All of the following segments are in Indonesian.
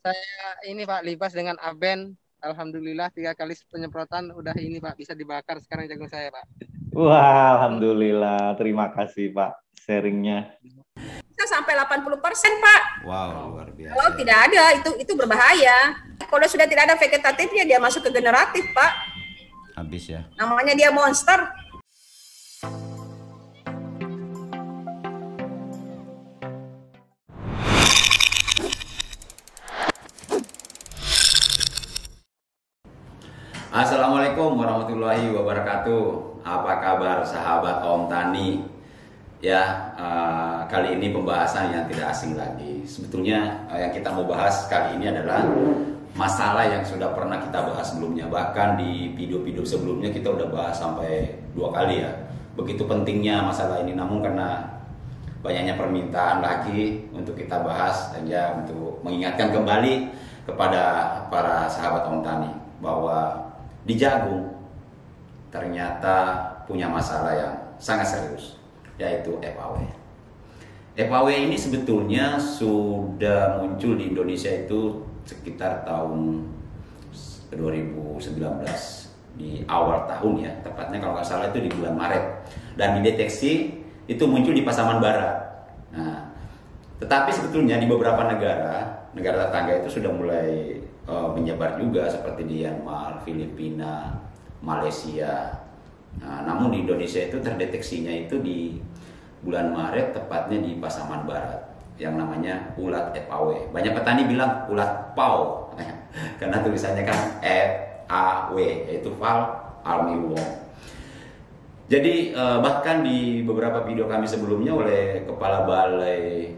Saya ini Pak libas dengan Aben. Alhamdulillah 3 kali penyemprotan udah ini Pak bisa dibakar sekarang jagung saya Pak. Wah, alhamdulillah. Terima kasih Pak sharingnya. Bisa sampai 80%, Pak. Wow, luar biasa. Kalau tidak ada, itu berbahaya. Kalau sudah tidak ada vegetatifnya, dia masuk ke generatif, Pak. Habis ya. Namanya dia monster. Assalamualaikum warahmatullahi wabarakatuh. Apa kabar sahabat Om Tani? Ya, kali ini pembahasan yang tidak asing lagi. Sebetulnya yang kita mau bahas kali ini adalah masalah yang sudah pernah kita bahas sebelumnya. Bahkan di video-video sebelumnya kita udah bahas sampai 2 kali ya. Begitu pentingnya masalah ini, namun karena banyaknya permintaan lagi untuk kita bahas, dan ya untuk mengingatkan kembali kepada para sahabat Om Tani bahwa di jagung ternyata punya masalah yang sangat serius, yaitu FAW. FAW ini sebetulnya sudah muncul di Indonesia itu sekitar tahun 2019, di awal tahun ya, tepatnya kalau nggak salah itu di bulan Maret, dan dideteksi itu muncul di Pasaman Barat. Nah, tetapi sebetulnya di beberapa negara tetangga itu sudah mulai menyebar juga, seperti di Myanmar, Filipina, Malaysia. Nah, namun di Indonesia itu terdeteksinya itu di bulan Maret, tepatnya di Pasaman Barat, yang namanya ulat FAW. Banyak petani bilang ulat PAW karena tulisannya kan FAW, yaitu Fall Armyworm. Jadi bahkan di beberapa video kami sebelumnya oleh Kepala Balai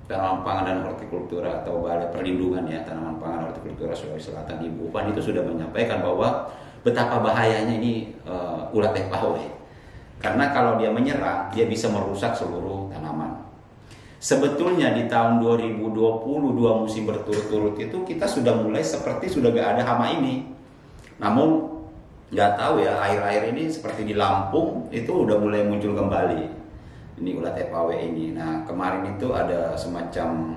Tanaman Pangan dan Hortikultura atau Balai Perlindungan ya Tanaman Pangan Hortikultura Sulawesi Selatan, Ibu Upan itu sudah menyampaikan bahwa betapa bahayanya ini ulat FAW. Karena kalau dia menyerang, dia bisa merusak seluruh tanaman. Sebetulnya di tahun 2020 2 musim berturut-turut itu kita sudah mulai seperti sudah gak ada hama ini. Namun nggak tahu ya, akhir-akhir ini seperti di Lampung itu udah mulai muncul kembali ini ulat FAW ini. Nah, kemarin itu ada semacam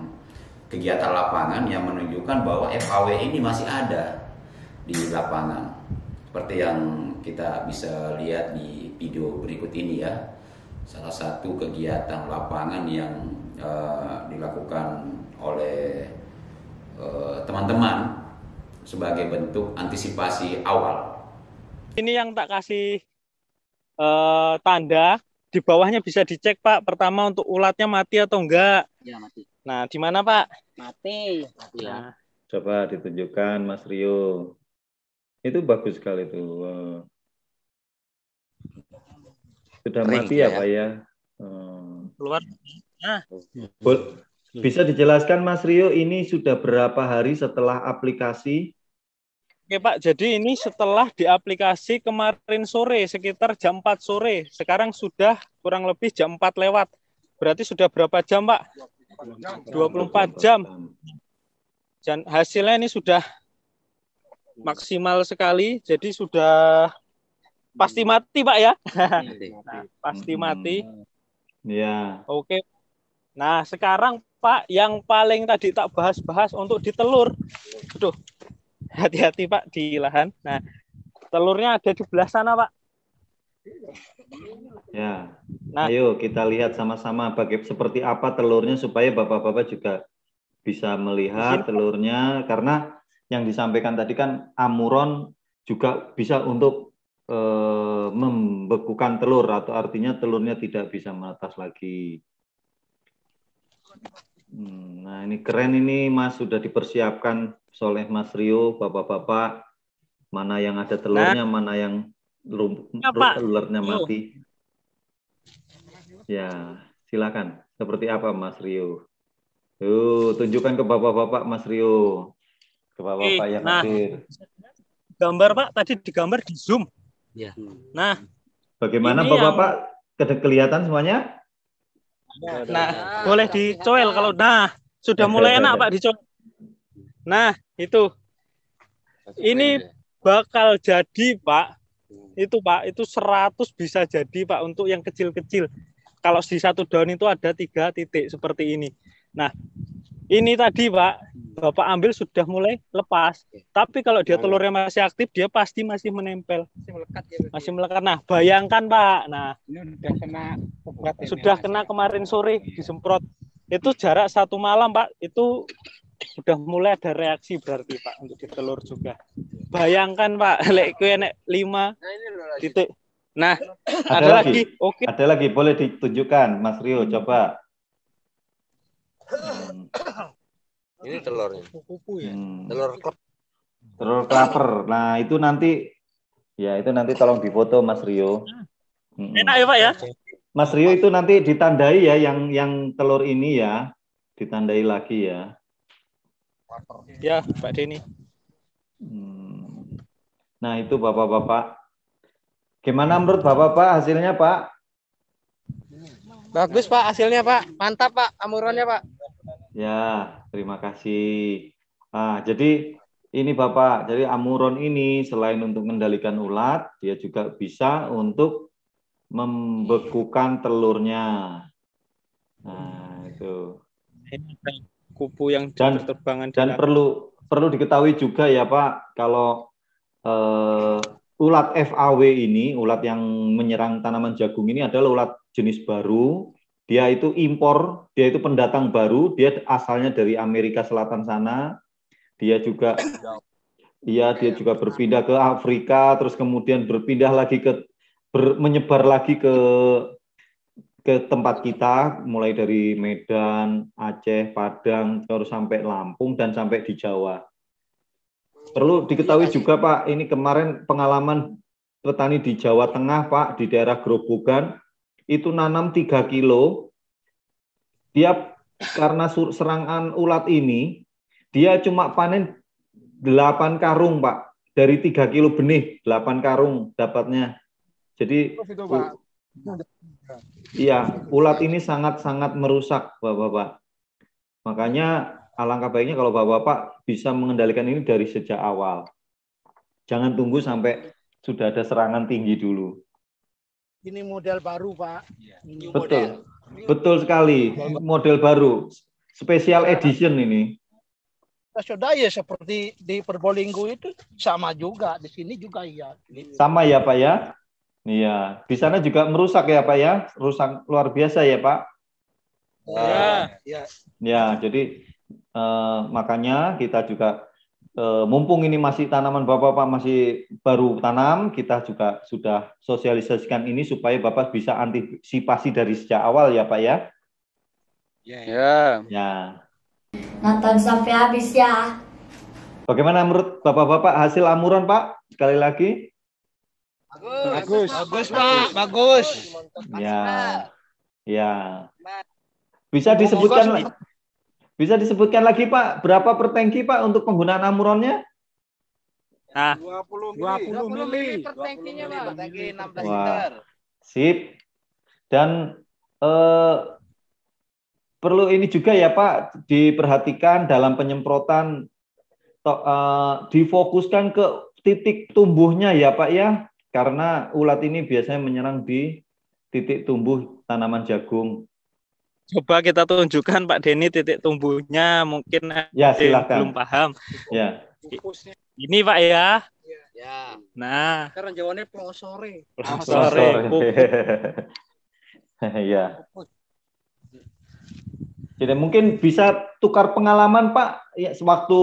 kegiatan lapangan yang menunjukkan bahwa FAW ini masih ada di lapangan. Seperti yang kita bisa lihat di video berikut ini ya. Salah satu kegiatan lapangan yang dilakukan oleh teman-teman sebagai bentuk antisipasi awal. Ini yang tak kasih tanda. Di bawahnya bisa dicek Pak, pertama untuk ulatnya mati atau enggak. Ya mati. Nah, di mana Pak? Mati. Ya. Coba ditunjukkan Mas Rio. Itu bagus sekali tuh. Sudah Kering mati ya ya, Pak ya. Keluar. Nah, Bisa dijelaskan Mas Rio, ini sudah berapa hari setelah aplikasi? oke Pak, jadi ini setelah diaplikasi kemarin sore, sekitar jam 4 sore. Sekarang sudah kurang lebih jam 4 lewat. Berarti sudah berapa jam Pak? 24 jam. Dan hasilnya ini sudah maksimal sekali. Jadi sudah pasti mati Pak ya. Pasti mati. Ya. Oke. Nah sekarang Pak, yang paling tadi tak bahas-bahas untuk di telur. Aduh. Hati-hati Pak di lahan. Nah, telurnya ada di belah sana Pak. Ya. Nah, Ayo kita lihat sama-sama seperti apa telurnya supaya Bapak-bapak juga bisa melihat telurnya, karena yang disampaikan tadi kan amuron juga bisa untuk membekukan telur, atau artinya telurnya tidak bisa menetas lagi. Nah ini keren ini Mas, sudah dipersiapkan oleh Mas Rio. Bapak-bapak, mana yang ada telurnya, mana yang telurnya mati. Ya, silakan. Seperti apa Mas Rio? Tunjukkan ke bapak-bapak Mas Rio. Ke bapak-bapak yang hadir. Gambar Pak, tadi digambar di zoom. Ya. Nah, bagaimana bapak-bapak? Kelihatan semuanya? Nah, boleh dicoel kalau sudah mulai enak Pak dicoel. Nah, itu. Ini bakal jadi Pak. Itu Pak, itu 100 bisa jadi Pak untuk yang kecil-kecil. Kalau di satu daun itu ada 3 titik seperti ini. Nah, Ini tadi Pak, Bapak ambil sudah mulai lepas. Tapi kalau dia telurnya masih aktif, dia pasti masih menempel. Masih melekat ya. Masih melekat. Nah, bayangkan Pak. Nah, Ini udah kena obat ini. sudah kena kemarin sore disemprot. Itu jarak 1 malam Pak. Itu udah mulai ada reaksi berarti Pak untuk di telur juga. Bayangkan Pak, lek kowe nek 5 titik. Nah, ada lagi. Oke. Ada lagi, boleh ditunjukkan Mas Rio, coba. Ini telurnya. Kupu ya. Telur klep. Telur klaper. Nah, itu nanti tolong difoto Mas Rio. Enak ya Pak ya? Mas Rio itu nanti ditandai ya yang telur ini ya. Ditandai lagi ya. Ya, Pak Denny. Nah, itu Bapak-bapak. Gimana menurut Bapak-bapak hasilnya, Pak? Bagus Pak hasilnya Pak. Mantap Pak amuronnya Pak. Ya, terima kasih. Nah, jadi ini Bapak, jadi amuron ini selain untuk mengendalikan ulat, dia juga bisa untuk membekukan telurnya. Nah, itu. Kupu yang berterbangan dan perlu diketahui juga ya Pak, kalau ulat FAW ini, ulat yang menyerang tanaman jagung ini adalah ulat jenis baru. Dia itu impor, dia itu pendatang baru, dia asalnya dari Amerika Selatan sana. Dia juga berpindah ke Afrika, terus kemudian berpindah lagi menyebar lagi ke tempat kita, mulai dari Medan, Aceh, Padang, terus sampai Lampung dan sampai di Jawa. Perlu diketahui juga Pak, ini kemarin pengalaman petani di Jawa Tengah Pak, di daerah Grobogan, itu nanam 3 kilo, dia karena serangan ulat ini, dia cuma panen 8 karung Pak, dari 3 kilo benih, 8 karung dapatnya. Jadi, iya, ulat ini sangat-sangat merusak Bapak-bapak. Makanya alangkah baiknya kalau Bapak-bapak bisa mengendalikan ini dari sejak awal. Jangan tunggu sampai sudah ada serangan tinggi dulu. Ini model baru, Pak. Betul. Betul sekali. Model baru. Special edition ini. Sudah ya seperti di Probolinggo itu sama juga. Di sini juga iya. Sama ya Pak ya? Iya. Di sana juga merusak ya Pak ya? Rusak luar biasa ya Pak? Ya, jadi makanya kita juga mumpung ini masih tanaman Bapak masih baru tanam, kita juga sudah sosialisasikan ini supaya Bapak bisa antisipasi dari sejak awal ya Pak ya. Ya. Nonton sampai habis ya. Bagaimana menurut Bapak-bapak hasil amuron Pak? Sekali lagi. Bagus Pak, bagus. Ya. Bisa disebutkan lagi Pak, berapa per tangki Pak untuk penggunaan amuronnya? Nah, 20 mili per tangkinya Pak, tangki 16 Wah, liter. sip. Dan perlu ini juga ya Pak, diperhatikan dalam penyemprotan, difokuskan ke titik tumbuhnya ya Pak ya, karena ulat ini biasanya menyerang di titik tumbuh tanaman jagung. Coba kita tunjukkan Pak Denny titik tumbuhnya, mungkin Ya, ada yang silakan. belum paham. Ya. Ini Pak ya. Ya. Nah, Sekarang jawabannya pelosore. sore. Ya. Jadi mungkin bisa tukar pengalaman Pak. Ya, sewaktu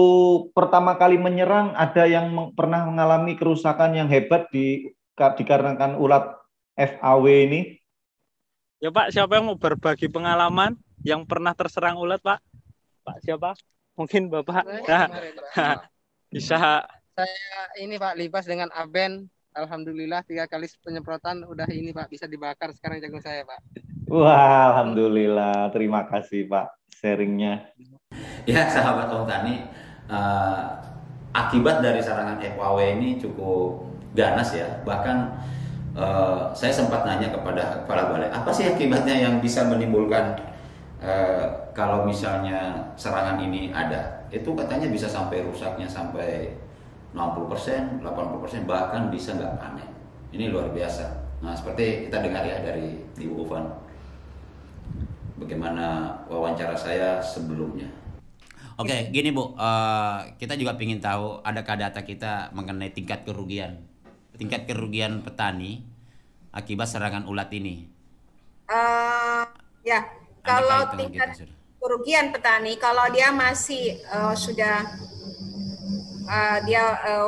pertama kali menyerang ada yang pernah mengalami kerusakan yang hebat dikarenakan ulat FAW ini. Ya Pak, siapa yang mau berbagi pengalaman yang pernah terserang ulat Pak? Pak siapa? Mungkin Bapak. Nah, bisa. Saya ini Pak libas dengan Aben. Alhamdulillah 3 kali penyemprotan udah ini Pak, bisa dibakar sekarang jagung saya Pak. Wah, alhamdulillah. Terima kasih Pak sharingnya. Ya sahabat Om Tani, akibat dari serangan FAW ini cukup ganas ya. Bahkan saya sempat nanya kepada kepala balai, apa sih akibatnya yang bisa menimbulkan kalau misalnya serangan ini ada? Itu katanya bisa sampai rusaknya sampai 60%, 80%, bahkan bisa nggak panen. Ini luar biasa. Nah, seperti kita dengar ya dari Ibu Ufan, bagaimana wawancara saya sebelumnya. Oke, gini Bu, kita juga ingin tahu adakah data kita mengenai tingkat kerugian petani akibat serangan ulat ini? Ya, kalau tingkat kerugian petani, kalau dia masih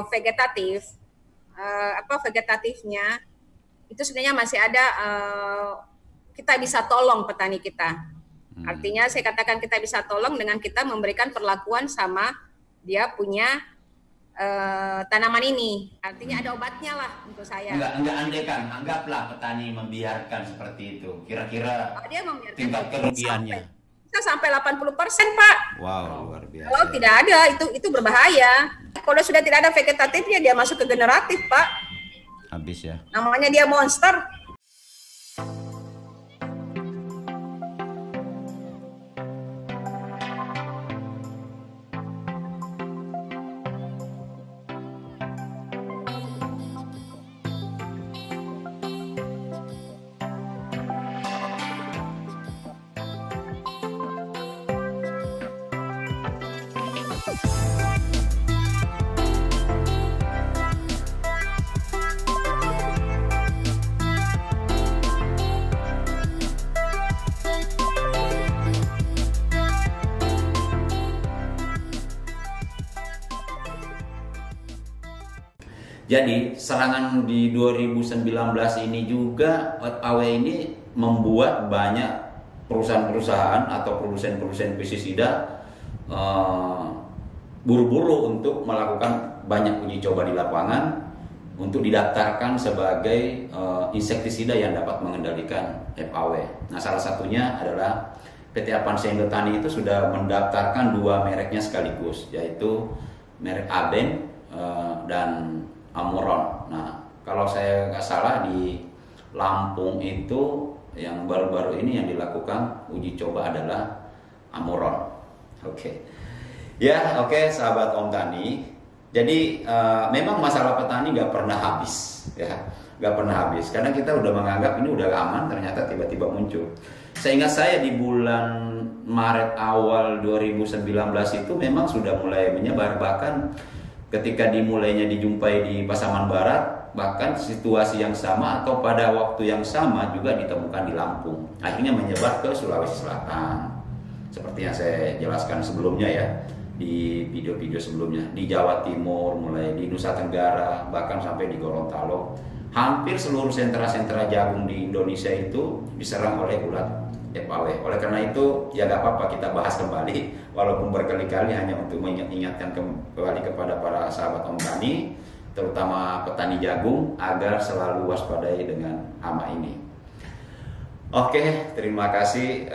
vegetatif, vegetatifnya itu sebenarnya masih ada, kita bisa tolong petani kita. Artinya saya katakan kita bisa tolong dengan kita memberikan perlakuan sama dia punya tanaman ini. Artinya ada obatnya lah untuk saya. Enggak andaikan, anggaplah petani membiarkan seperti itu. Kira-kira dia membiarkan tingkat kerugiannya bisa sampai 80%, Pak. Wow, luar biasa. Kalau tidak ada, itu berbahaya. Kalau sudah tidak ada vegetatifnya, dia masuk ke generatif, Pak. Habis ya. Namanya dia monster. Jadi serangan di 2019 ini juga AW ini membuat banyak perusahaan-perusahaan atau produsen-produsen pestisida buru-buru untuk melakukan banyak uji coba di lapangan untuk didaftarkan sebagai insektisida yang dapat mengendalikan FAW. Nah, salah satunya adalah PT Avanza Indotani itu sudah mendaftarkan 2 mereknya sekaligus, yaitu merek Aben dan Amuron. Nah, kalau saya nggak salah di Lampung itu yang baru-baru ini yang dilakukan uji coba adalah Amuron. Oke. Ya, oke, sahabat Om Tani. Jadi memang masalah petani nggak pernah habis, ya, nggak pernah habis. Karena kita udah menganggap ini udah aman, ternyata tiba-tiba muncul. Seingat saya di bulan Maret awal 2019 itu memang sudah mulai menyebar, bahkan ketika dimulainya dijumpai di Pasaman Barat, bahkan situasi yang sama atau pada waktu yang sama juga ditemukan di Lampung. Akhirnya menyebar ke Sulawesi Selatan. Seperti yang saya jelaskan sebelumnya ya, di video-video sebelumnya. Di Jawa Timur, mulai di Nusa Tenggara, bahkan sampai di Gorontalo. Hampir seluruh sentra-sentra jagung di Indonesia itu diserang oleh ulat FAW. Oleh karena itu, ya gak apa-apa kita bahas kembali, walaupun berkali-kali hanya untuk mengingatkan kembali kepada para sahabat Om Tani, terutama petani jagung, agar selalu waspadai dengan hama ini. Oke, terima kasih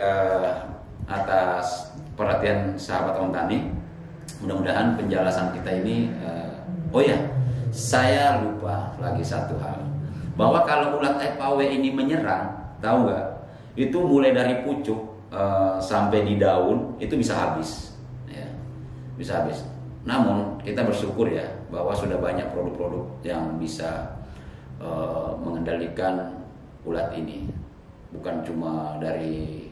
atas perhatian sahabat Om Tani. Mudah-mudahan penjelasan kita ini, oh ya, saya lupa lagi satu hal, bahwa kalau ulat FAW ini menyerang, tahu nggak? Itu mulai dari pucuk sampai di daun itu bisa habis, ya, bisa habis. Namun kita bersyukur ya bahwa sudah banyak produk-produk yang bisa mengendalikan ulat ini, bukan cuma dari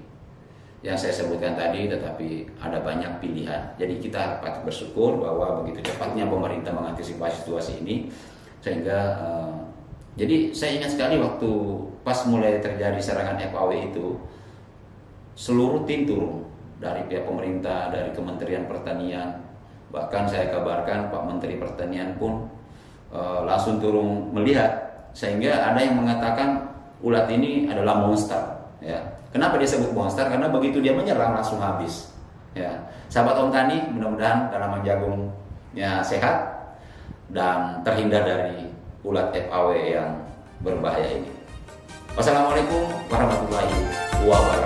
yang saya sebutkan tadi, tetapi ada banyak pilihan. Jadi kita patut bersyukur bahwa begitu cepatnya pemerintah mengantisipasi situasi ini, sehingga jadi saya ingat sekali waktu pas mulai terjadi serangan FAW itu, seluruh tim turun dari pihak pemerintah, dari Kementerian Pertanian, bahkan saya kabarkan Pak Menteri Pertanian pun langsung turun melihat, sehingga ada yang mengatakan ulat ini adalah monster. Ya, kenapa dia sebut monster? Karena begitu dia menyerang langsung habis. Ya, sahabat Om Tani, mudah-mudahan tanaman jagungnya sehat dan terhindar dari ulat FAW yang berbahaya ini. Wassalamualaikum warahmatullahi wabarakatuh.